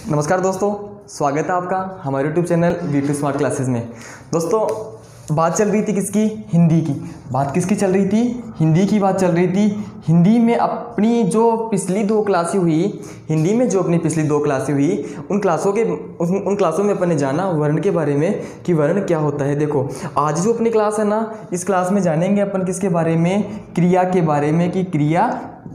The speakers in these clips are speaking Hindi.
नमस्कार दोस्तों, स्वागत है आपका हमारे YouTube channel V2 smart classes में। दोस्तों, बात चल रही थी किसकी? हिंदी की। बात किसकी चल रही थी? हिंदी की बात चल रही थी। हिंदी में अपनी जो पिछली 2 क्लासें हुई, हिंदी में जो अपनी पिछली 2 क्लासें हुई, उन क्लासों में अपन ने जाना वर्ण के बारे में कि वर्ण क्या होता है। देखो, आज जो अपनी क्लास है ना, इस क्लास में जानेंगे अपन किसके बारे में? क्रिया के बारे में कि क्रिया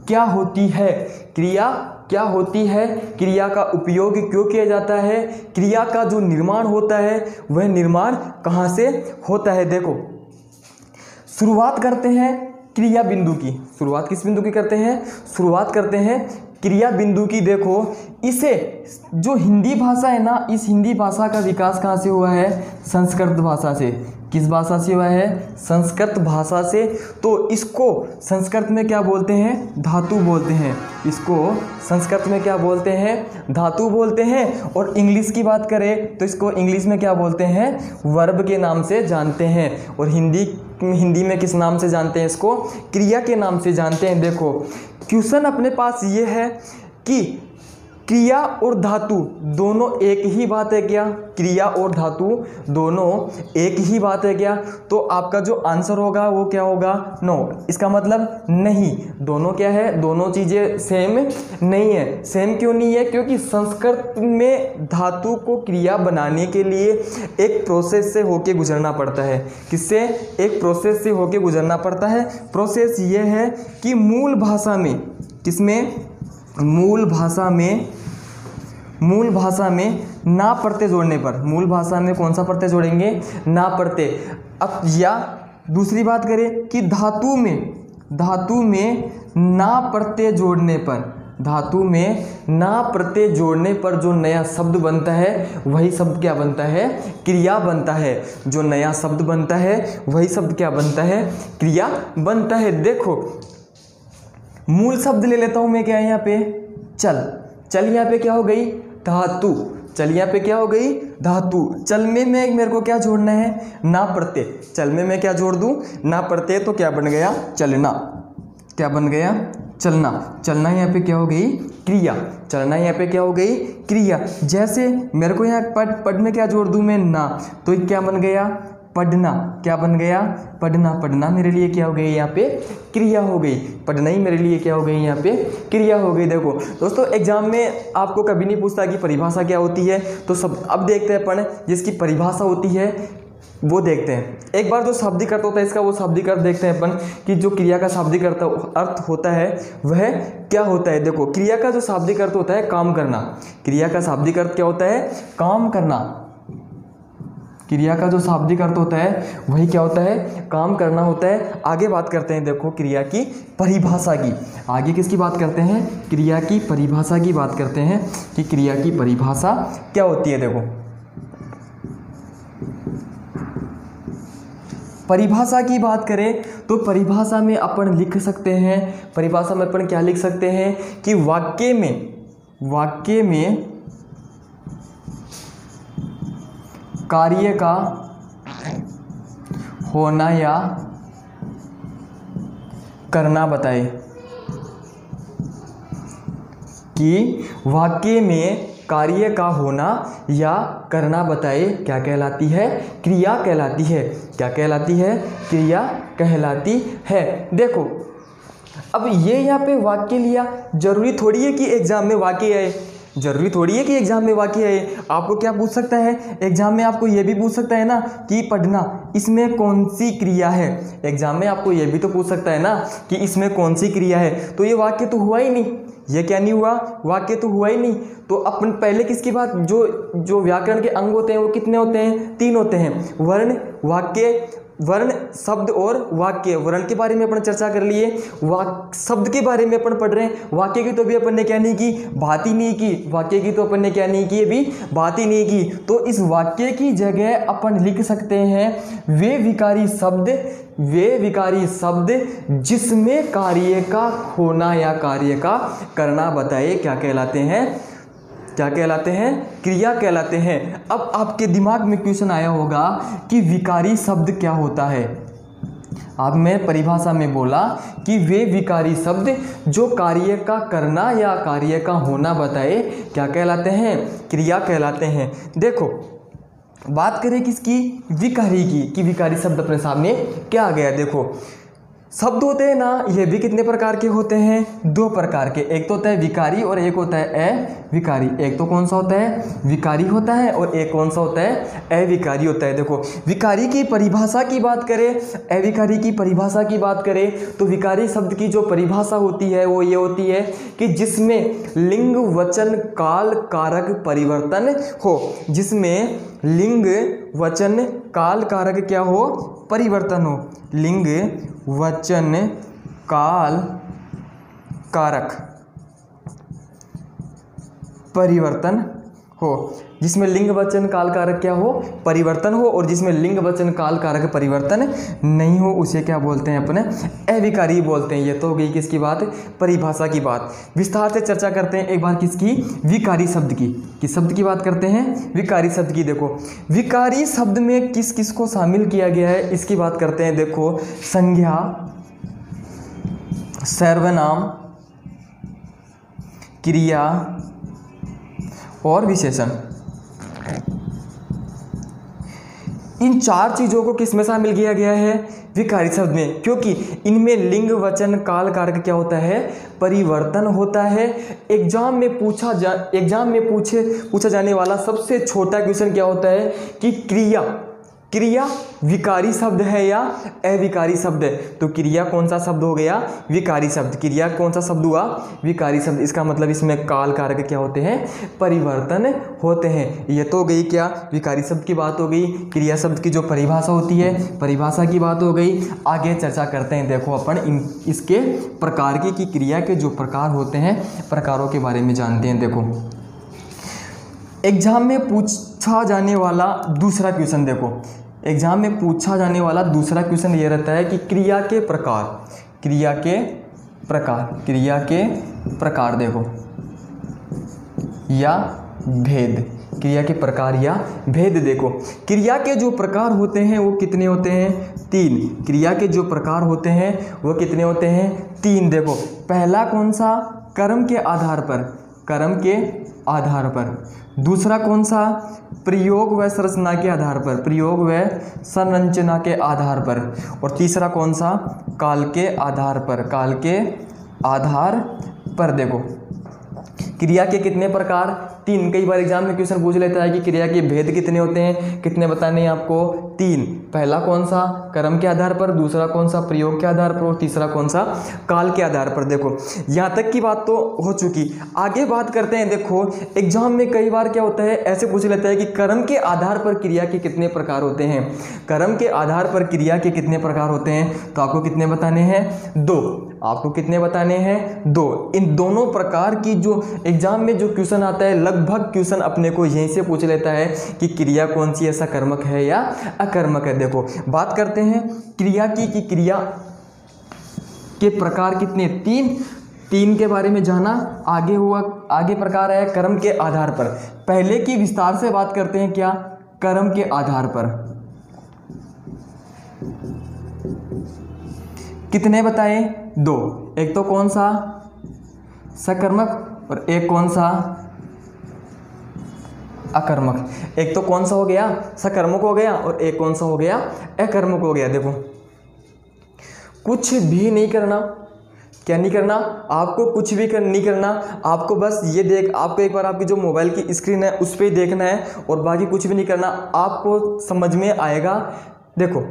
क्या होती है, क्रिया क्या होती है, क्रिया का उपयोग क्यों किया जाता है, क्रिया का जो निर्माण होता है वह निर्माण कहाँ से होता है। देखो, शुरुआत करते हैं क्रिया बिंदु की। शुरुआत किस बिंदु की करते हैं? शुरुआत करते हैं क्रिया बिंदु की। देखो, इसे जो हिंदी भाषा है ना, इस हिंदी भाषा का विकास कहाँ से हुआ है? संस्कृत भाषा से। किस भाषा से हुआ है? संस्कृत भाषा से। तो इसको संस्कृत में क्या बोलते हैं? धातु बोलते हैं। इसको संस्कृत में क्या बोलते हैं? धातु बोलते हैं। और इंग्लिश की बात करें तो इसको इंग्लिश में क्या बोलते हैं? वर्ब के नाम से जानते हैं। और हिंदी में किस नाम से जानते हैं? इसको क्रिया के नाम से जानते हैं। देखो, क्वेश्चन अपने पास ये है कि क्रिया और धातु दोनों एक ही बात है क्या? क्रिया और धातु दोनों एक ही बात है क्या? तो आपका जो आंसर होगा वो क्या होगा? नो। इसका मतलब नहीं, दोनों क्या है? दोनों चीज़ें सेम नहीं है। सेम क्यों नहीं है? क्योंकि संस्कृत में धातु को क्रिया बनाने के लिए एक प्रोसेस से होके गुजरना पड़ता है। किससे? एक प्रोसेस से होके गुजरना पड़ता है। प्रोसेस ये है कि मूल भाषा में, किसमें? मूल भाषा में ना प्रत्यय जोड़ने पर, मूल भाषा में कौन सा प्रत्यय जोड़ेंगे? ना प्रत्यय। अब या दूसरी बात करें कि धातु में ना प्रत्यय जोड़ने पर, धातु में ना प्रत्यय जोड़ने पर जो नया शब्द बनता है वही शब्द क्या बनता है? क्रिया बनता है। जो नया शब्द बनता है वही शब्द क्या बनता है? क्रिया बनता है। देखो, मूल शब्द ले लेता हूं मैं, क्या है यहाँ पे? चल यहाँ पे क्या हो गई? धातु। चल यहाँ पे क्या हो गई? धातु। चल में मेरे को क्या जोड़ना है? ना प्रत्यय। चल में मैं क्या जोड़ दूं? ना प्रत्यय। तो क्या बन गया? चलना। क्या बन गया? चलना। चलना यहाँ पे क्या हो गई? क्रिया। चलना यहाँ पे क्या हो गई? क्रिया। जैसे मेरे को यहाँ पढ़ में क्या जोड़ दूं मैं? ना। तो ये क्या बन गया? पढ़ना। क्या बन गया? पढ़ना। पढ़ना मेरे लिए क्या हो गई? यहाँ पे क्रिया हो गई। पढ़ना ही मेरे लिए क्या हो गई? यहाँ पे क्रिया हो गई। देखो दोस्तों, एग्जाम में आपको कभी नहीं पूछता कि परिभाषा क्या होती है। तो सब अब देखते हैं अपन जिसकी परिभाषा होती है वो देखते हैं। एक बार जो शाब्दिक अर्थ होता है इसका, वो शाब्दिक अर्थ देखते हैं अपन कि जो क्रिया का शाब्दिक अर्थ होता है वह क्या होता है। देखो, क्रिया का जो शाब्दिक अर्थ होता है काम करना। क्रिया का शाब्दिक अर्थ क्या होता है? काम करना। क्रिया का जो शाब्दिक अर्थ होता है वही क्या होता है? काम करना होता है। आगे बात करते हैं, देखो, क्रिया की परिभाषा की। आगे किसकी बात करते हैं? क्रिया की परिभाषा की बात करते हैं कि क्रिया की परिभाषा क्या होती है। देखो, परिभाषा की बात करें तो परिभाषा में अपन लिख सकते हैं, परिभाषा में अपन क्या लिख सकते हैं कि वाक्य में कार्य का होना या करना बताए। कि वाक्य में कार्य का होना या करना बताए क्या कहलाती है? क्रिया कहलाती है। क्या कहलाती है? क्रिया कहलाती है। देखो, अब ये यहाँ पे वाक्य लिया, जरूरी थोड़ी है कि एग्जाम में वाक्य आए। जरूरी थोड़ी है कि एग्जाम में वाक्य आए। आपको क्या पूछ सकता है एग्जाम में? आपको ये भी पूछ सकता है ना कि पढ़ना, इसमें कौन सी क्रिया है? एग्जाम में आपको ये भी तो पूछ सकता है ना कि इसमें कौन सी क्रिया है। तो ये वाक्य तो हुआ ही नहीं। ये क्या नहीं हुआ? वाक्य तो हुआ ही नहीं। तो अपन पहले किसकी बात, जो व्याकरण के अंग होते हैं वो कितने होते हैं? 3 होते हैं। वर्ण, वाक्य, वर्ण, शब्द और वाक्य। वर्ण के बारे में अपन चर्चा कर लिए, शब्द के बारे में अपन पढ़ रहे हैं। वाक्य की तो अभी अपन ने क्या नहीं की? बात ही नहीं की। वाक्य की तो अपन ने क्या नहीं की? अभी बात ही नहीं की। तो इस वाक्य की जगह अपन लिख सकते हैं वे विकारी शब्द जिसमें कार्य का होना या कार्य का करना बताए क्या कहलाते हैं? क्या कहलाते हैं? क्रिया कहलाते हैं। अब आपके दिमाग में क्वेश्चन आया होगा कि विकारी शब्द क्या होता है? आप मैं परिभाषा में बोला कि वे विकारी शब्द जो कार्य का करना या कार्य का होना बताए क्या कहलाते हैं, क्रिया कहलाते हैं। देखो बात करें किसकी, विकारी की, कि विकारी शब्द अपने सामने क्या आ गया। देखो शब्द होते हैं ना, ये भी कितने प्रकार के होते हैं, दो प्रकार के, एक तो होता है विकारी और एक होता है अविकारी। एक तो कौन सा होता है, विकारी होता है, और एक कौन सा होता है, अविकारी होता है। देखो विकारी की परिभाषा की बात करें, अविकारी की परिभाषा की बात करें तो विकारी शब्द की जो परिभाषा होती है वो ये होती है कि जिसमें लिंग वचन काल कारक परिवर्तन हो, जिसमें लिंग वचन काल कारक क्या हो, परिवर्तन हो। लिंग वचन काल कारक परिवर्तन हो, जिसमें लिंग वचन काल कारक क्या हो, परिवर्तन हो, और जिसमें लिंग वचन काल कारक परिवर्तन नहीं हो उसे क्या बोलते हैं, अपने अविकारी बोलते हैं। ये तो हो गई किसकी बात, परिभाषा की बात। विस्तार से चर्चा करते हैं एक बार किसकी, विकारी शब्द की। किस शब्द की बात करते हैं, विकारी शब्द की। देखो विकारी शब्द में किस किस को शामिल किया गया है इसकी बात करते हैं। देखो संज्ञा, सर्वनाम, क्रिया और विशेषण, इन चार चीज़ों को किस में शामिल किया गया है, विकारी शब्द में, क्योंकि इनमें लिंग वचन काल कारक क्या होता है, परिवर्तन होता है। एग्जाम में पूछा जाने वाला सबसे छोटा क्वेश्चन क्या होता है कि क्रिया विकारी शब्द है या अविकारी शब्द है। तो क्रिया कौन सा शब्द हो गया, विकारी शब्द। क्रिया कौन सा शब्द हुआ, विकारी शब्द। इसका मतलब इसमें काल कारक क्या होते हैं, परिवर्तन होते हैं। ये तो हो गई क्या, विकारी शब्द की बात हो गई। क्रिया शब्द की जो परिभाषा होती है, परिभाषा की बात हो गई। आगे चर्चा करते हैं। देखो अपन इसके प्रकार की क्रिया के जो प्रकार होते हैं, प्रकारों के बारे में जानते हैं। देखो एग्जाम में पूछा जाने वाला दूसरा क्वेश्चन, देखो एग्जाम में पूछा जाने वाला दूसरा क्वेश्चन ये रहता है कि क्रिया के प्रकार देखो या भेद, क्रिया के प्रकार या भेद। देखो क्रिया के जो प्रकार होते हैं वो कितने होते हैं, 3। क्रिया के जो प्रकार होते हैं वो कितने होते हैं, 3। देखो पहला कौन सा, कर्म के आधार पर। दूसरा कौन सा, प्रयोग व संरचना के आधार पर। और तीसरा कौन सा, काल के आधार पर। देखो क्रिया के कितने प्रकार, 3। कई बार एग्जाम में क्वेश्चन पूछ लेता है कि क्रिया के भेद कितने होते हैं, कितने बताने हैं आपको, 3। पहला कौन सा, कर्म के आधार पर। दूसरा कौन सा, प्रयोग के आधार पर। और तीसरा कौन सा, काल के आधार पर। देखो यहाँ तक की बात तो हो चुकी। आगे बात करते हैं। देखो एग्जाम में कई बार क्या होता है, ऐसे पूछ लेता है कि कर्म के आधार पर क्रिया के कितने प्रकार होते हैं। कर्म के आधार पर क्रिया के कितने प्रकार होते हैं, तो आपको कितने बताने हैं, 2। आपको कितने बताने हैं, 2। इन दोनों प्रकार की जो एग्जाम में जो क्वेश्चन आता है, लगभग क्वेश्चन अपने को यहीं से पूछ लेता है कि क्रिया कौन सी है, सकर्मक है या अकर्मक है। देखो बात करते हैं क्रिया की कि क्रिया के प्रकार कितने, 3 के बारे में जाना। आगे प्रकार है कर्म के आधार पर। पहले की विस्तार से बात करते हैं, क्या, कर्म के आधार पर। कितने बताए, 2। एक तो कौन सा, सकर्मक, और एक कौन सा, अकर्मक। एक तो कौन सा हो गया, सकर्मक हो गया, और एक कौन सा हो गया, अकर्मक हो गया। देखो कुछ भी नहीं करना, क्या नहीं करना, आपको कुछ भी नहीं करना। आपको बस ये आपको एक बार आपकी जो मोबाइल की स्क्रीन है उस पर ही देखना है, और बाकी कुछ भी नहीं करना, आपको समझ में आएगा। देखो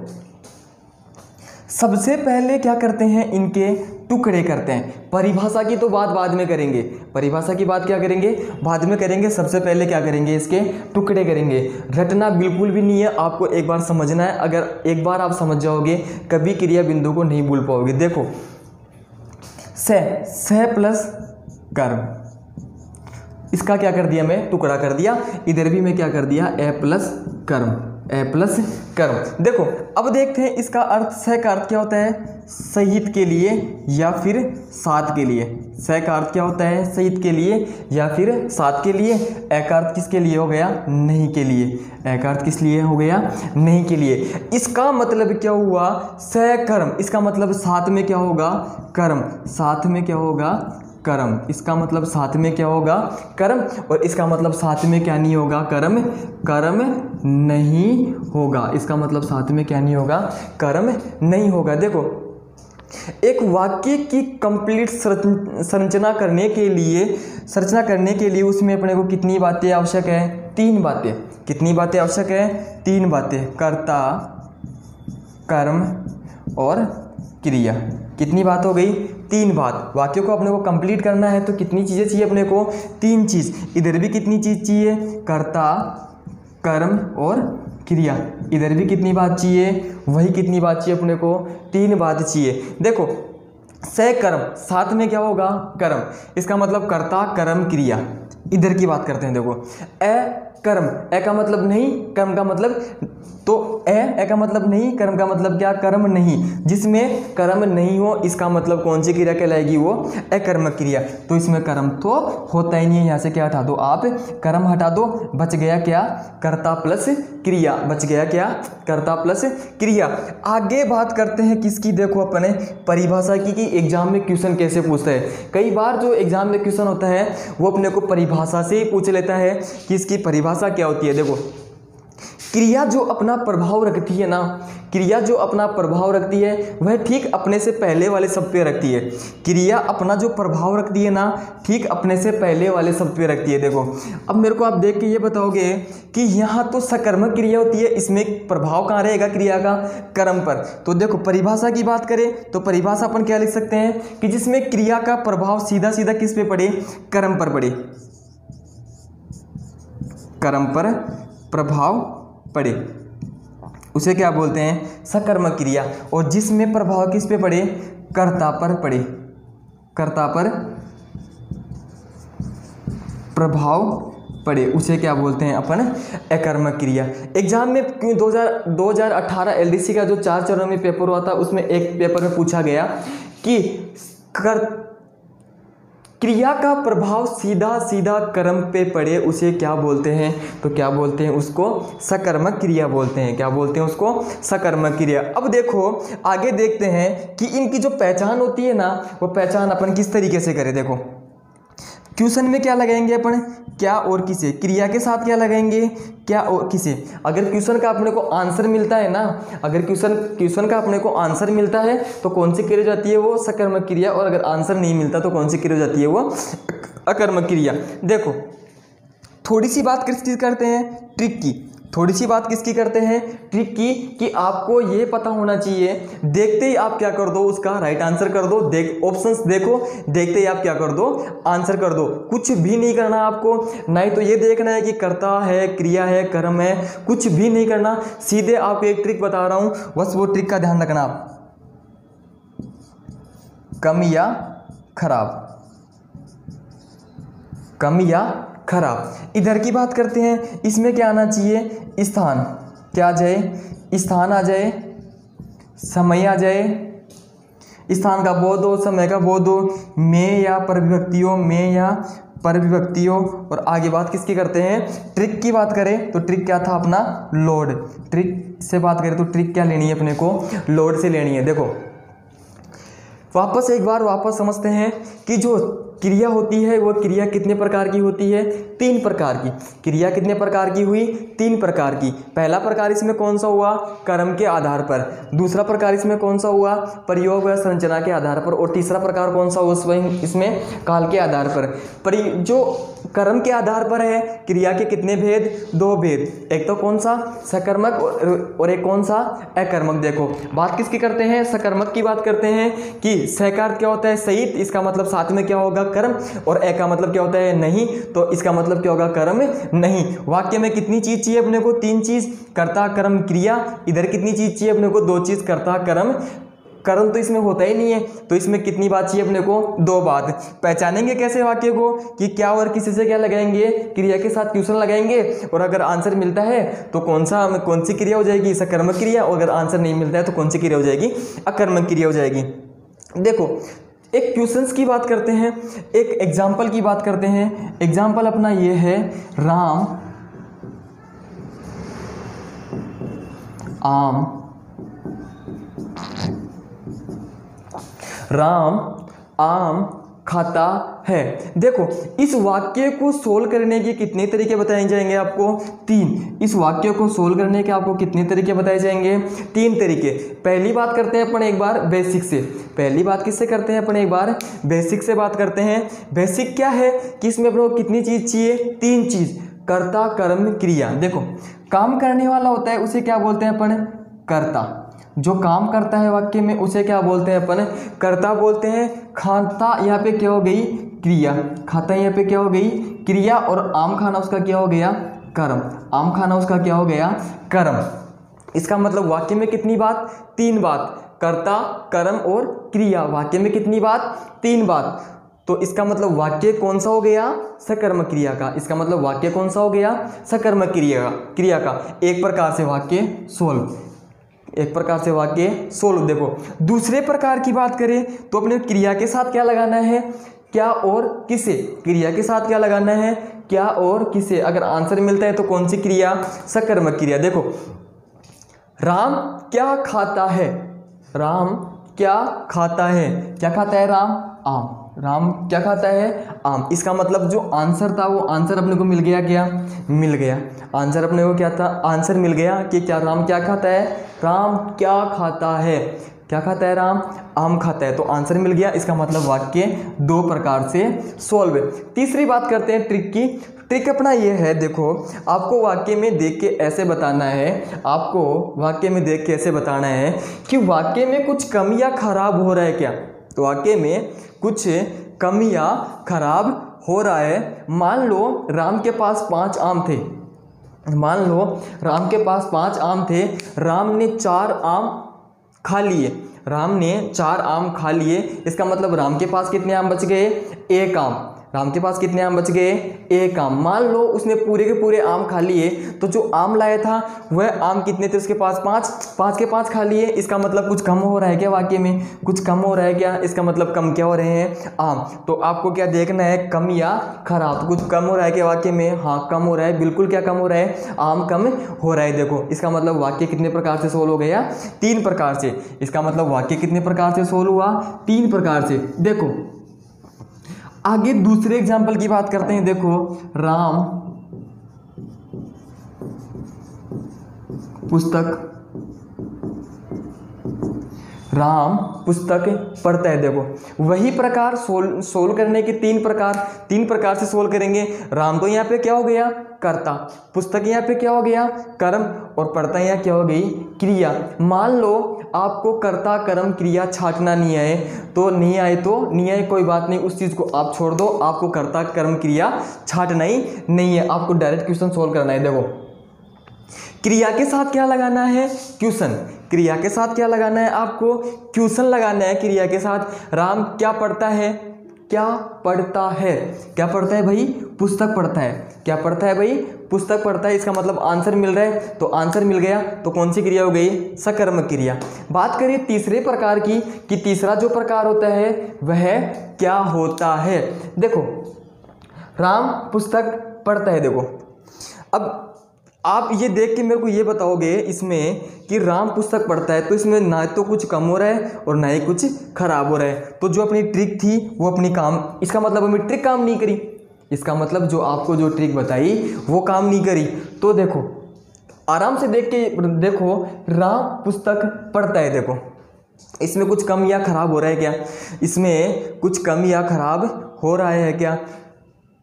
सबसे पहले क्या करते हैं, इनके टुकड़े करते हैं। परिभाषा की तो बात बाद में करेंगे, परिभाषा की बात क्या करेंगे, बाद में करेंगे। सबसे पहले क्या करेंगे, इसके टुकड़े करेंगे। रटना बिल्कुल भी नहीं है, आपको एक बार समझना है। अगर एक बार आप समझ जाओगे, कभी क्रिया बिंदु को नहीं भूल पाओगे। देखो से प्लस कर्म, इसका क्या कर दिया मैं, टुकड़ा कर दिया। इधर भी मैं क्या कर दिया, ए प्लस कर्म। ए प्लस कर्म। देखो अब देखते हैं इसका अर्थ, सह का अर्थ क्या होता है, सहित के लिए या फिर साथ के लिए। सह का अर्थ क्या होता है, सहित के लिए या फिर साथ के लिए। ए का अर्थ किसके लिए हो गया, नहीं के लिए। ए का अर्थ किस लिए हो गया, नहीं के लिए। इसका मतलब क्या हुआ, सहकर्म। इसका मतलब साथ में क्या होगा, कर्म। साथ में क्या होगा, कर्म। इसका मतलब साथ में क्या होगा, कर्म। और इसका मतलब साथ में क्या नहीं होगा, कर्म। कर्म नहीं होगा। इसका मतलब साथ में क्या नहीं होगा, कर्म नहीं होगा। देखो एक वाक्य की कंप्लीट संरचना करने के लिए उसमें अपने को कितनी बातें आवश्यक है, 3 बातें। कितनी बातें आवश्यक है, 3 बातें। कर्ता, कर्म और क्रिया। कितनी बात हो गई, 3 बात। वाक्य को अपने को कंप्लीट करना है तो कितनी चीज़ें चाहिए अपने को, 3 चीज़। इधर भी कितनी चीज़ चाहिए, कर्ता, कर्म और क्रिया। इधर भी कितनी बात चाहिए, वही कितनी बात चाहिए अपने को, 3 बात चाहिए। देखो सहकर्म, साथ में क्या होगा, कर्म। इसका मतलब कर्ता, कर्म, क्रिया। इधर की बात करते हैं। देखो कर्म, ए का मतलब नहीं, कर्म का मतलब, तो ए का मतलब नहीं, कर्म का मतलब क्या, कर्म नहीं। जिसमें कर्म नहीं हो इसका मतलब कौन सी क्रिया कहलाएगी, वो अकर्म क्रिया। तो इसमें कर्म तो होता ही नहीं है। यहाँ से क्या हटा दो आप, कर्म हटा दो, बच गया क्या, कर्ता प्लस क्रिया। बच गया क्या, कर्ता प्लस क्रिया। आगे बात करते हैं किसकी, देखो अपने परिभाषा की, कि एग्जाम में क्वेश्चन कैसे पूछता है। कई बार जो एग्जाम में क्वेश्चन होता है वो अपने को परिभाषा से ही पूछ लेता है कि इसकी परिभाषा क्या होती है। देखो क्रिया जो अपना प्रभाव रखती है ना, क्रिया जो अपना प्रभाव रखती है वह ठीक अपने से पहले वाले शब्द पे रखती है। क्रिया अपना जो प्रभाव रखती है ना, ठीक अपने से पहले वाले शब्द पे रखती है। देखो अब मेरे को आप देख के ये बताओगे कि यहाँ तो सकर्मक क्रिया होती है, इसमें प्रभाव कहाँ रहेगा क्रिया का, कर्म पर। तो देखो परिभाषा की बात करें तो परिभाषा अपन क्या लिख सकते हैं कि जिसमें क्रिया का प्रभाव सीधा सीधा किस पे पड़े, कर्म पर पड़े। कर्म पर प्रभाव पड़े उसे क्या बोलते हैं, सकर्मक क्रिया। और जिसमें प्रभाव किस पे पड़े, कर्ता पर पड़े। कर्ता पर प्रभाव पड़े उसे क्या बोलते हैं अपन, अकर्मक क्रिया। एग्जाम में 2018 एलडीसी का जो 4 चरणों में पेपर हुआ था उसमें एक पेपर में पूछा गया कि क्रिया का प्रभाव सीधा सीधा कर्म पे पड़े उसे क्या बोलते हैं, तो क्या बोलते हैं उसको, सकर्मक क्रिया बोलते हैं। क्या बोलते हैं उसको, सकर्मक क्रिया। अब देखो आगे देखते हैं कि इनकी जो पहचान होती है ना, वो पहचान अपन किस तरीके से करें। देखो क्वेश्चन में क्या लगाएंगे अपन, क्या और किसे, क्रिया के साथ क्या लगाएंगे, क्या और किसे। अगर क्वेश्चन का अपने को आंसर मिलता है ना, अगर क्वेश्चन का अपने को आंसर मिलता है तो कौन सी क्रिया जाती है, वो सकर्मक क्रिया। और अगर आंसर नहीं मिलता तो कौन सी क्रिया जाती है, वो अकर्मक क्रिया। देखो थोड़ी सी बात किसकी करते हैं, ट्रिक की। थोड़ी सी बात किसकी करते हैं, ट्रिक की, कि आपको ये पता होना चाहिए, देखते ही आप क्या कर दो, उसका राइट आंसर कर दो। ऑप्शंस देखो, देखते ही आप क्या कर दो, आंसर कर दो। कुछ भी नहीं करना आपको, नहीं तो ये देखना है कि कर्ता है, क्रिया है, कर्म है, कुछ भी नहीं करना। सीधे आपको एक ट्रिक बता रहा हूं, बस वो ट्रिक का ध्यान रखना आप, कम या खराब, कम या खराब। इधर की बात करते हैं, इसमें क्या आना चाहिए, स्थान क्या आ जाए, स्थान आ जाए, समय आ जाए। स्थान का बोध हो, समय का बोध हो, में या परविभक्तियों, में या परविभक्तियों। और आगे बात किसकी करते हैं, ट्रिक की बात करें तो ट्रिक क्या था अपना, लोड। ट्रिक से बात करें तो ट्रिक क्या लेनी है अपने को, लोड से लेनी है। देखो वापस एक बार वापस समझते हैं कि जो क्रिया होती है वो क्रिया कितने प्रकार की होती है, 3 प्रकार की। क्रिया कितने प्रकार की हुई, 3 प्रकार की। पहला प्रकार इसमें कौन सा हुआ, कर्म के आधार पर। दूसरा प्रकार इसमें कौन सा हुआ, प्रयोग व संरचना के आधार पर। और तीसरा प्रकार कौन सा हुआ इसमें, काल के आधार पर। जो कर्म के आधार पर है, क्रिया के कितने भेद, 2 भेद। एक तो कौन सा, सकर्मक, और एक कौन सा, अकर्मक। देखो बात किसकी करते हैं, सकर्मक की बात करते हैं कि सहकार क्या होता है, सहित, इसका मतलब साथ में क्या होगा, कर्म। और ए का मतलब क्या होता है, नहीं, तो इसका मतलब क्या होगा, कर्म नहीं। वाक्य में कितनी चीज चाहिए अपने को, 3 चीज, कर्ता, कर्म, क्रिया। इधर कितनी चीज चाहिए अपने को, 2 चीज, कर्ता, कर्म, कर्म तो इसमें होता ही नहीं है, तो इसमें कितनी बात चाहिए अपने को, 2 बात। पहचानेंगे कैसे वाक्य को कि क्या और किसी से क्या लगाएंगे, क्रिया के साथ क्वेश्चन लगाएंगे, और अगर आंसर मिलता है तो कौन सी क्रिया हो जाएगी, सकर्मक क्रिया, और अगर आंसर नहीं मिलता है तो कौन सी क्रिया हो जाएगी, अकर्मक क्रिया हो जाएगी। देखो एक क्वेश्चंस की बात करते हैं, एक एग्जाम्पल की बात करते हैं। एग्जाम्पल अपना ये है, राम आम खाता है। देखो इस वाक्य को सोल्व करने के कितने तरीके बताए जाएंगे आपको, 3। इस वाक्य को सोल्व करने के आपको कितने तरीके बताए जाएंगे, 3 तरीके। पहली बात करते हैं अपन एक बार बेसिक से। पहली बात किससे करते हैं अपन, एक बार बेसिक से बात करते हैं। बेसिक क्या है कि इसमें अपने को कितनी चीज़ चाहिए, 3 चीज़, कर्ता कर्म क्रिया। देखो काम करने वाला होता है उसे क्या बोलते हैं अपन, कर्ता। जो काम करता है वाक्य में उसे क्या बोलते हैं अपन, कर्ता बोलते हैं। खाता यहाँ पे क्या हो गई, क्रिया। खाता यहाँ पे क्या हो गई, क्रिया, और आम खाना उसका क्या हो गया, कर्म। आम खाना उसका क्या हो गया, कर्म। इसका मतलब वाक्य में कितनी बात, 3 बात, कर्ता कर्म और क्रिया। वाक्य में कितनी बात, 3 बात। तो इसका मतलब वाक्य कौन सा हो गया, सकर्मक क्रिया का। इसका मतलब वाक्य कौन सा हो गया, सकर्मक क्रिया का। एक प्रकार से वाक्य सोल्व, एक प्रकार से वाक्य सोल्व। देखो दूसरे प्रकार की बात करें तो अपने क्रिया के साथ क्या लगाना है, क्या और किसे। क्रिया के साथ क्या लगाना है, क्या और किसे। अगर आंसर मिलता है तो कौन सी क्रिया, सकर्मक क्रिया। देखो राम क्या खाता है, राम क्या खाता है, क्या खाता है राम, आम। राम क्या खाता है, आम। इसका मतलब जो आंसर था वो आंसर अपने को मिल गया, क्या मिल गया, आंसर अपने को क्या था, आंसर मिल गया कि क्या राम क्या खाता है, राम क्या खाता है, क्या खाता है राम, आम खाता है। तो आंसर मिल गया। इसका मतलब वाक्य 2 प्रकार से सोल्व है। तीसरी बात करते हैं ट्रिक की। ट्रिक अपना ये है, देखो आपको वाक्य में देख के ऐसे बताना है, आपको वाक्य में देख के ऐसे बताना है कि वाक्य में कुछ कमी या खराब हो रहा है क्या। तो वाक्य में कुछ कमी या खराब हो रहा है। मान लो राम के पास 5 आम थे, मान लो राम के पास 5 आम थे, राम ने 4 आम खा लिए, राम ने 4 आम खा लिए। इसका मतलब राम के पास कितने आम बच गए, 1 आम। राम के पास कितने आम बच गए, 1 आम। मान लो उसने पूरे के पूरे आम खा लिए, तो जो आम लाया था वह आम कितने थे उसके पास, 5 के 5 खा लिए। इसका मतलब कुछ कम हो रहा है क्या वाक्य में, कुछ कम हो रहा है क्या। इसका मतलब कम क्या हो रहे हैं, आम। तो आपको क्या देखना है, कम या खराब। तो कुछ कम हो रहा है क्या वाक्य में, हाँ कम हो रहा है, बिल्कुल क्या कम हो रहा है, आम कम हो रहा है। देखो इसका मतलब वाक्य कितने प्रकार से सोल्व हो गया, 3 प्रकार से। इसका मतलब वाक्य कितने प्रकार से सोल्व हुआ, 3 प्रकार से। देखो आगे दूसरे एग्जाम्पल की बात करते हैं। देखो राम पुस्तक पढ़ता है। देखो वही प्रकार सोल्व करने के 3 प्रकार से सोल्व करेंगे। राम तो यहाँ पे क्या हो गया, कर्ता। पुस्तक यहाँ पे क्या हो गया, कर्म। और पढ़ता यहाँ क्या हो गई, क्रिया। मान लो आपको कर्ता कर्म क्रिया छांटना नहीं आए, तो नहीं आए कोई बात नहीं, उस चीज़ को आप छोड़ दो। आपको कर्ता कर्म क्रिया छांटना ही नहीं है, आपको डायरेक्ट क्वेश्चन सोल्व करना है। देखो क्रिया के साथ क्या लगाना है, क्वेश्चन। क्रिया के साथ क्या लगाना है, आपको क्वेश्चन लगाना है। क्रिया के साथ राम क्या पढ़ता है, क्या पढ़ता है, क्या पढ़ता है भाई, पुस्तक पढ़ता है। क्या पढ़ता है भाई, पुस्तक पढ़ता है। इसका मतलब आंसर मिल रहा है, तो आंसर मिल गया। तो कौन सी क्रिया हो गई, सकर्मक क्रिया। बात करिए तीसरे प्रकार की कि तीसरा जो प्रकार होता है वह क्या होता है। देखो राम पुस्तक पढ़ता है। देखो अब आप ये देख के मेरे को ये बताओगे इसमें कि राम पुस्तक पढ़ता है, तो इसमें ना तो कुछ कम हो रहा है और ना ही कुछ खराब हो रहा है। तो जो अपनी ट्रिक थी वो अपनी काम, इसका मतलब हमें ट्रिक काम नहीं करी। इसका मतलब जो आपको जो ट्रिक बताई वो काम नहीं करी। तो देखो आराम से देख के देखो, राम पुस्तक पढ़ता है। देखो इसमें कुछ कम या खराब हो रहा है क्या, इसमें कुछ कम या खराब हो रहा है क्या।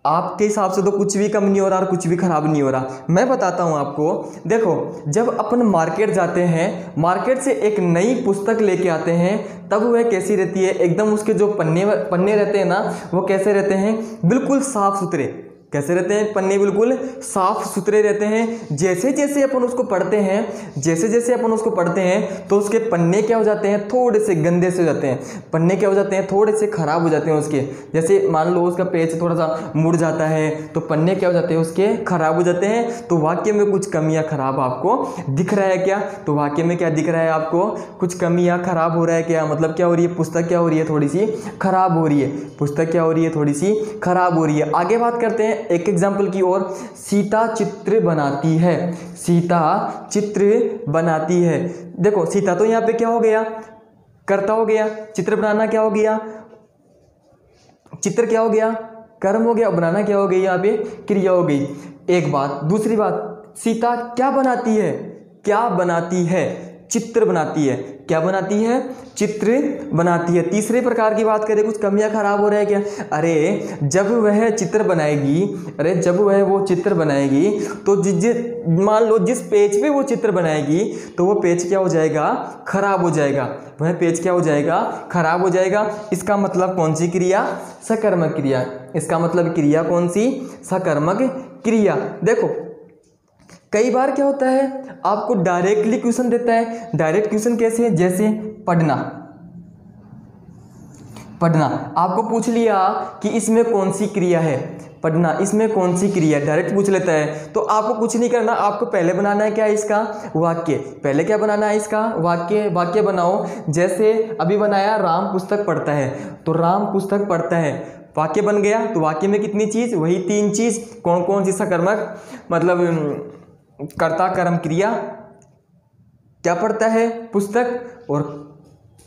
आपके हिसाब से तो कुछ भी कम नहीं हो रहा और कुछ भी खराब नहीं हो रहा। मैं बताता हूँ आपको। देखो जब अपन मार्केट जाते हैं, मार्केट से एक नई पुस्तक लेके आते हैं, तब वह कैसी रहती है, एकदम उसके जो पन्ने रहते हैं ना, वो कैसे रहते हैं, बिल्कुल साफ सुथरे। कैसे रहते हैं? पन्ने बिल्कुल साफ सुथरे रहते हैं। जैसे जैसे अपन उसको पढ़ते हैं तो उसके पन्ने क्या हो जाते हैं? थोड़े से गंदे से हो जाते हैं। पन्ने क्या हो जाते हैं? थोड़े से खराब हो जाते हैं उसके। जैसे मान लो उसका पेज थोड़ा सा मुड़ जाता है तो पन्ने क्या हो जाते हैं? उसके खराब हो जाते हैं। तो वाक्य में कुछ कमी या खराब आपको दिख रहा है क्या? तो वाक्य में क्या दिख रहा है आपको? कुछ कमी या खराब हो रहा है क्या? मतलब क्या हो रही है? पुस्तक क्या हो रही है? थोड़ी सी खराब हो रही है। पुस्तक क्या हो रही है? थोड़ी सी खराब हो रही है। आगे बात करते हैं एक एग्जाम्पल की ओर। सीता चित्र बनाती है। सीता चित्र बनाती है। देखो सीता तो यहाँ पे क्या हो गया? कर्ता हो गया। चित्र बनाना क्या हो गया? चित्र क्या हो गया? कर्म हो गया। बनाना क्या हो गई? यहाँ पे क्रिया हो गई। एक बात। दूसरी बात, सीता क्या बनाती है? क्या बनाती है? चित्र बनाती है। क्या बनाती है? चित्र बनाती है। तीसरे प्रकार की बात करें, कुछ कमियां खराब हो रहा है क्या? अरे जब वह चित्र बनाएगी तो मान लो जिस पेज पे वो चित्र बनाएगी तो वो पेज क्या हो जाएगा? खराब हो जाएगा। वह पेज क्या हो जाएगा? खराब हो जाएगा। इसका मतलब कौन सी क्रिया? सकर्मक क्रिया। इसका मतलब क्रिया कौन सी? सकर्मक क्रिया। देखो कई बार क्या होता है, आपको डायरेक्टली क्वेश्चन देता है। डायरेक्ट क्वेश्चन कैसे है? जैसे पढ़ना आपको पूछ लिया कि इसमें कौन सी क्रिया है। पढ़ना, इसमें कौन सी क्रिया? डायरेक्ट पूछ लेता है। तो आपको कुछ नहीं करना, आपको पहले बनाना है क्या? इसका वाक्य। पहले क्या बनाना है? इसका वाक्य बनाओ। जैसे अभी बनाया, राम पुस्तक पढ़ता है, तो राम पुस्तक पढ़ता है वाक्य बन गया। तो वाक्य में कितनी चीज? वही 3 चीज। कौन कौन सी? सकर्मक मतलब कर्ता कर्म क्रिया, क्या पढ़ता है? पुस्तक। और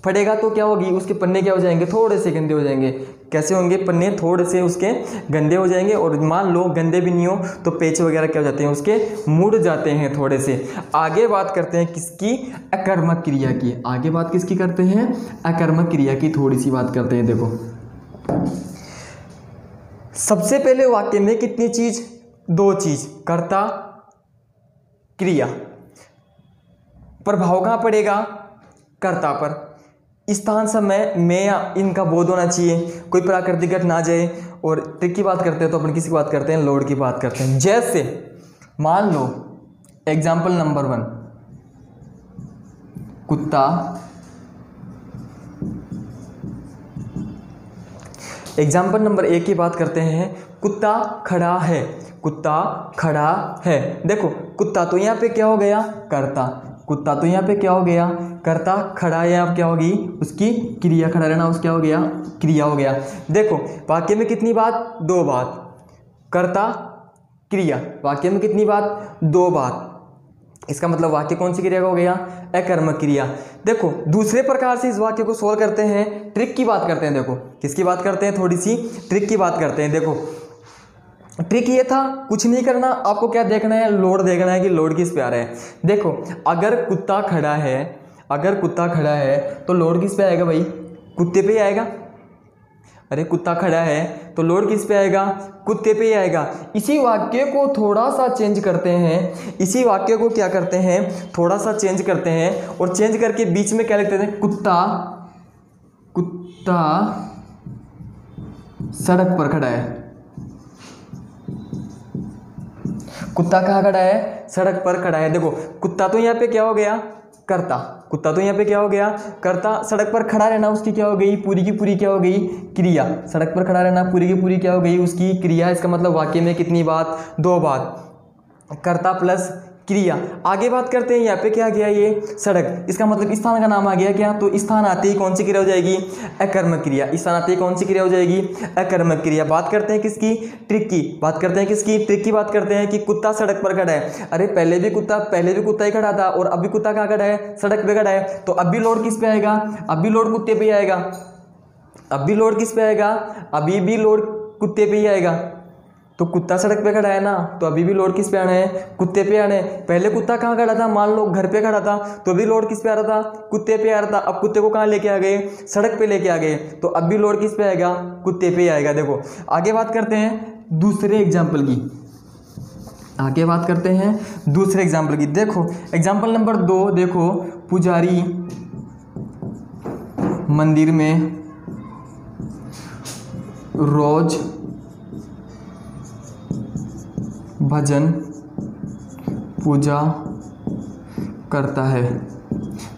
पढ़ेगा तो क्या होगी? उसके पन्ने क्या हो जाएंगे? थोड़े से गंदे हो जाएंगे। कैसे होंगे? पन्ने थोड़े से उसके गंदे हो जाएंगे। और मान लो गंदे भी नहीं हो तो पेच वगैरह क्या हो जाते हैं? उसके मुड़ जाते हैं थोड़े से। आगे बात करते हैं किसकी? अकर्मक क्रिया की। आगे बात किसकी करते हैं? अकर्मक क्रिया की थोड़ी सी बात करते हैं। देखो सबसे पहले वाक्य में कितनी चीज? 2 चीज, कर्ता क्रिया। प्रभाव कहाँ पड़ेगा? कर्ता पर। स्थान समय में या इनका बोध होना चाहिए, कोई प्राकृतिक घटना आ जाए। और ट्रिक की बात करते हैं तो अपन किसी की बात करते हैं? लोड की बात करते हैं। जैसे मान लो एग्जाम्पल नंबर 1, कुत्ता। एग्जाम्पल नंबर 1 की बात करते हैं। कुत्ता खड़ा है। कुत्ता खड़ा है। देखो कुत्ता तो यहाँ पे क्या हो गया? कर्ता। कुत्ता तो यहाँ पे क्या हो गया? कर्ता। खड़ा है आप क्या होगी? उसकी क्रिया। खड़ा रहना उस क्या हो गया? क्रिया हो गया। देखो वाक्य में कितनी बात? 2 बात। कर्ता क्रिया। वाक्य में कितनी बात? 2 बात। इसका मतलब वाक्य कौन सी क्रिया का हो गया? अकर्मक क्रिया। देखो दूसरे प्रकार से इस वाक्य को सोल्व करते हैं। ट्रिक की बात करते हैं। देखो किसकी बात करते हैं? थोड़ी सी ट्रिक की बात करते हैं। देखो ट्रिक ये था, कुछ नहीं करना, आपको क्या देखना है? लोड देखना है कि लोड किस पे आ रहा है। देखो अगर कुत्ता खड़ा है तो लोड किस पे आएगा भाई? कुत्ते पे ही आएगा। अरे कुत्ता खड़ा है तो लोड किस पे आएगा? कुत्ते पे ही आएगा। इसी वाक्य को थोड़ा सा चेंज करते हैं। इसी वाक्य को क्या करते हैं? थोड़ा सा चेंज करते हैं। और चेंज करके बीच में क्या लिखते हैं? कुत्ता सड़क पर खड़ा है। कुत्ता कहाँ खड़ा है? सड़क पर खड़ा है। देखो कुत्ता तो यहाँ पे क्या हो गया? कर्ता। कुत्ता तो यहाँ पे क्या हो गया? कर्ता। सड़क पर खड़ा रहना उसकी क्या हो गई? पूरी की पूरी क्या हो गई? क्रिया। सड़क पर खड़ा रहना पूरी की पूरी क्या हो गई? उसकी क्रिया। इसका मतलब वाक्य में कितनी बात? 2 बात। कर्ता प्लस क्रिया। आगे बात करते हैं, यहाँ पे क्या गया? ये सड़क। इसका मतलब स्थान का नाम आ गया क्या? तो स्थान आते ही कौन सी क्रिया हो जाएगी? अकर्मक क्रिया। स्थान आते ही कौन सी क्रिया हो जाएगी? अकर्मक क्रिया। बात करते हैं किसकी? ट्रिक की। बात करते हैं किसकी? ट्रिक की बात करते हैं कि कुत्ता सड़क पर खड़ा है। अरे पहले भी कुत्ता ही खड़ा था और अभी कुत्ता कहाँ खड़ा है? सड़क पे खड़ा है। तो अभी लोड किस पे आएगा? अभी लोड कुत्ते पे ही आएगा। अभी लोड किस पे आएगा? अभी भी लोड कुत्ते पे ही आएगा। तो कुत्ता सड़क पे खड़ा है ना, तो अभी भी लोड किस पे आना है? कुत्ते पे आना है। पहले कुत्ता कहाँ खड़ा था? मान लो घर पे खड़ा था, तो भी लोड किस पे आ रहा था? कुत्ते पे आ रहा था। अब कुत्ते को कहाँ लेके आ गए? सड़क पे लेके आ गए, तो अब भी लोड किस पे आएगा? कुत्ते पे आएगा। देखो आगे बात करते हैं दूसरे एग्जाम्पल की। देखो एग्जाम्पल नंबर 2। देखो पुजारी मंदिर में भजन पूजा करता है।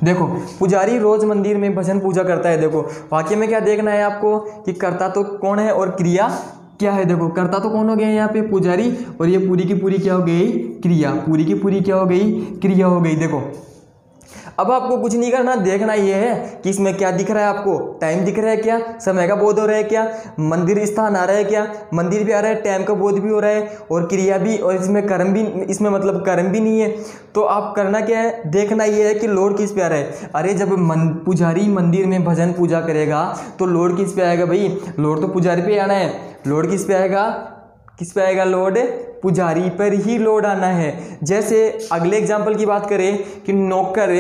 देखो पुजारी रोज मंदिर में भजन पूजा करता है। देखो वाक्य में क्या देखना है आपको कि कर्ता तो कौन है और क्रिया क्या है। देखो कर्ता तो कौन हो गया यहाँ पे, पुजारी, और ये पूरी की पूरी क्या हो गई, क्रिया, पूरी की पूरी क्या हो गई, क्रिया हो गई। देखो अब आपको कुछ नहीं करना, देखना ये है कि इसमें क्या दिख रहा है आपको, टाइम दिख रहा है क्या, समय का बोध हो रहा है क्या, मंदिर स्थान आ रहा है क्या, मंदिर भी आ रहा है, टाइम का बोध भी हो रहा है और क्रिया भी, और इसमें कर्म भी, इसमें मतलब कर्म भी नहीं है। तो आप करना क्या है, देखना ये है कि लॉर्ड किस पे आ रहा है। अरे जब पुजारी मंदिर में भजन पूजा करेगा तो लॉर्ड किस पे आएगा भाई, लॉर्ड तो पुजारी पे आना है। लॉर्ड किस पे आएगा, किस पे आएगा, लॉर्ड पुजारी पर ही लॉर्ड आना है। जैसे अगले एग्जाम्पल की बात करें कि नौकर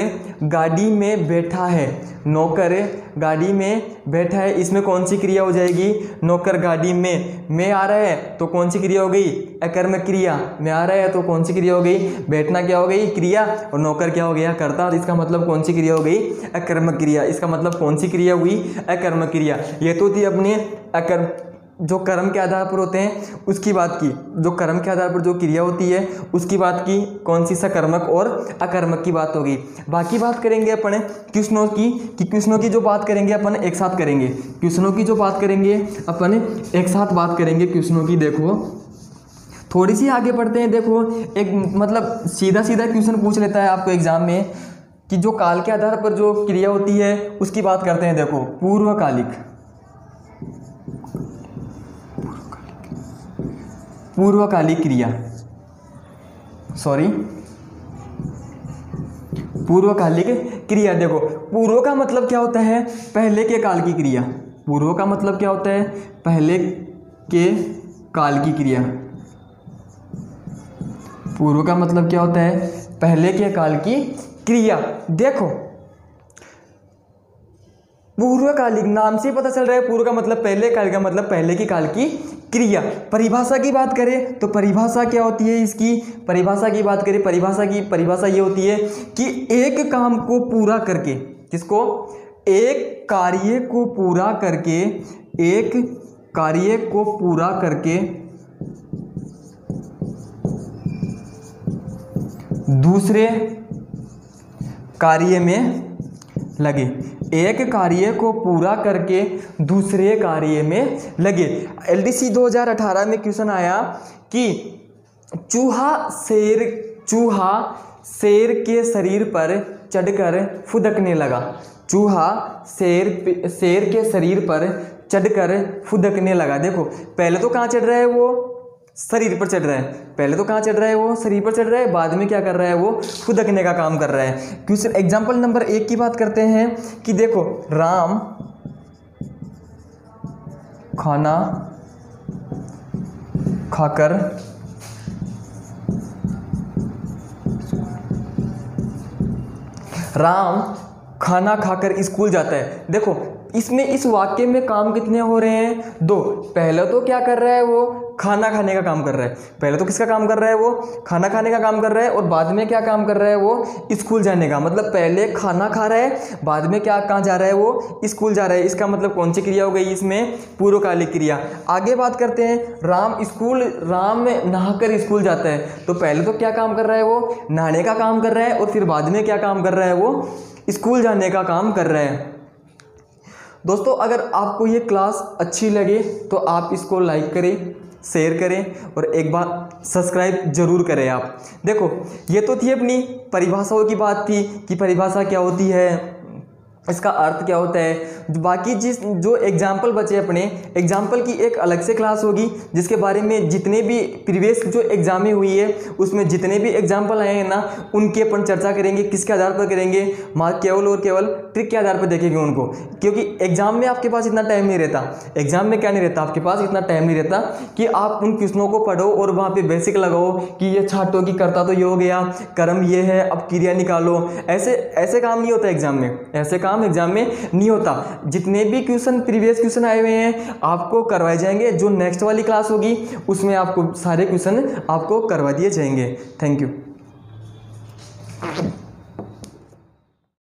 गाड़ी में बैठा है, नौकर गाड़ी में बैठा है, इसमें कौन सी क्रिया हो जाएगी, नौकर गाड़ी में आ रहा है तो कौन सी क्रिया हो गई, अकर्मक क्रिया, में आ रहा है तो कौन सी क्रिया हो गई, बैठना क्या हो गई, क्रिया, और नौकर क्या हो गया, कर्ता। इसका मतलब कौन सी क्रिया हो गई, अकर्मक क्रिया। इसका मतलब कौन सी क्रिया हुई, अकर्मक क्रिया। ये तो थी अपने जो कर्म के आधार पर होते हैं उसकी बात की, जो कर्म के आधार पर जो क्रिया होती है उसकी बात की, कौन सी, सकर्मक और अकर्मक की बात होगी। बाकी बात करेंगे अपन क्वेश्चनों की, कि क्वेश्चनों की जो बात करेंगे अपन एक साथ करेंगे, क्वेश्चनों की जो बात करेंगे अपन एक साथ बात करेंगे क्वेश्चनों की। देखो थोड़ी सी आगे बढ़ते हैं। देखो एक मतलब सीधा सीधा क्वेश्चन पूछ लेता है आपको एग्जाम में कि जो काल के आधार पर जो क्रिया होती है उसकी बात करते हैं। देखो पूर्वकालिक, पूर्वकालिक क्रिया, पूर्वकालिक क्रिया। देखो पूर्व का मतलब क्या होता है, पहले के काल की क्रिया। पूर्व का मतलब क्या होता है, पहले के काल की क्रिया। पूर्व का मतलब क्या होता है, पहले के काल की क्रिया। देखो पूर्वकालिक नाम से पता चल रहा है, पूर्व का मतलब पहले, काल का मतलब पहले की काल की क्रिया। परिभाषा की बात करें तो परिभाषा क्या होती है इसकी, परिभाषा की बात करें, परिभाषा की परिभाषा ये होती है कि एक काम को पूरा करके, किसको, एक कार्य को पूरा करके, एक कार्य को पूरा करके दूसरे कार्य में लगे, एक कार्य को पूरा करके दूसरे कार्य में लगे। LDC 2018 में क्वेश्चन आया कि चूहा शेर के शरीर पर चढ़कर फुदकने लगा। चूहा शेर के शरीर पर चढ़कर फुदकने लगा। देखो पहले तो कहाँ चढ़ रहा है, वो शरीर पर चढ़ रहा है, पहले तो कहाँ चढ़ रहा है, वो शरीर पर चढ़ रहा है, बाद में क्या कर रहा है, वो फुदकने का काम कर रहा है। क्वेश्चन एग्जांपल नंबर 1 की बात करते हैं कि देखो राम खाना खाकर स्कूल जाता है। देखो इसमें इस वाक्य में काम कितने हो रहे हैं, 2। पहले तो क्या कर रहा है, वो खाना खाने का काम कर रहा है, पहले तो किसका काम कर रहा है, वो खाना खाने का काम कर रहा है, और बाद में क्या काम कर रहा है, वो स्कूल जाने का। मतलब पहले खाना खा रहा है, बाद में क्या कहाँ जा रहा है, वो स्कूल जा रहा है। इसका मतलब कौन सी क्रिया हो गई इसमें, पूर्वकालिक क्रिया। आगे बात करते हैं, राम नहाकर स्कूल जाता है। तो पहले तो क्या काम कर रहा है, वो नहाने का काम कर रहा है, और फिर बाद में क्या काम कर रहा है, वो स्कूल जाने का काम कर रहा है। दोस्तों अगर आपको ये क्लास अच्छी लगे तो आप इसको लाइक करें, शेयर करें और एक बार सब्सक्राइब जरूर करें आप। देखो ये तो थी अपनी परिभाषाओं की बात थी कि परिभाषा क्या होती है, इसका अर्थ क्या होता है। बाकी जो एग्जाम्पल बचे अपने, एग्जाम्पल की एक अलग से क्लास होगी जिसके बारे में जितने भी प्रीवियस जो एग्जामें हुई है उसमें जितने भी एग्जाम्पल आए हैं ना उनकी अपन चर्चा करेंगे। किसके आधार पर करेंगे, मार्क केवल और केवल ट्रिक के आधार पर देखेंगे उनको, क्योंकि एग्जाम में आपके पास इतना टाइम नहीं रहता। एग्जाम में क्या नहीं रहता, आपके पास इतना टाइम नहीं रहता कि आप उन क्वेश्चनों को पढ़ो और वहाँ पर बेसिक लगाओ कि ये छाटो कि करता तो ये हो गया, कर्म ये है, अब क्रिया निकालो। ऐसे काम नहीं होता एग्जाम में, ऐसे काम एग्जाम में नहीं होता। जितने भी क्वेश्चन प्रीवियस क्वेश्चन आए हुए हैं आपको करवाए जाएंगे, जो नेक्स्ट वाली क्लास होगी उसमें आपको सारे क्वेश्चन आपको करवा दिए जाएंगे। Thank you.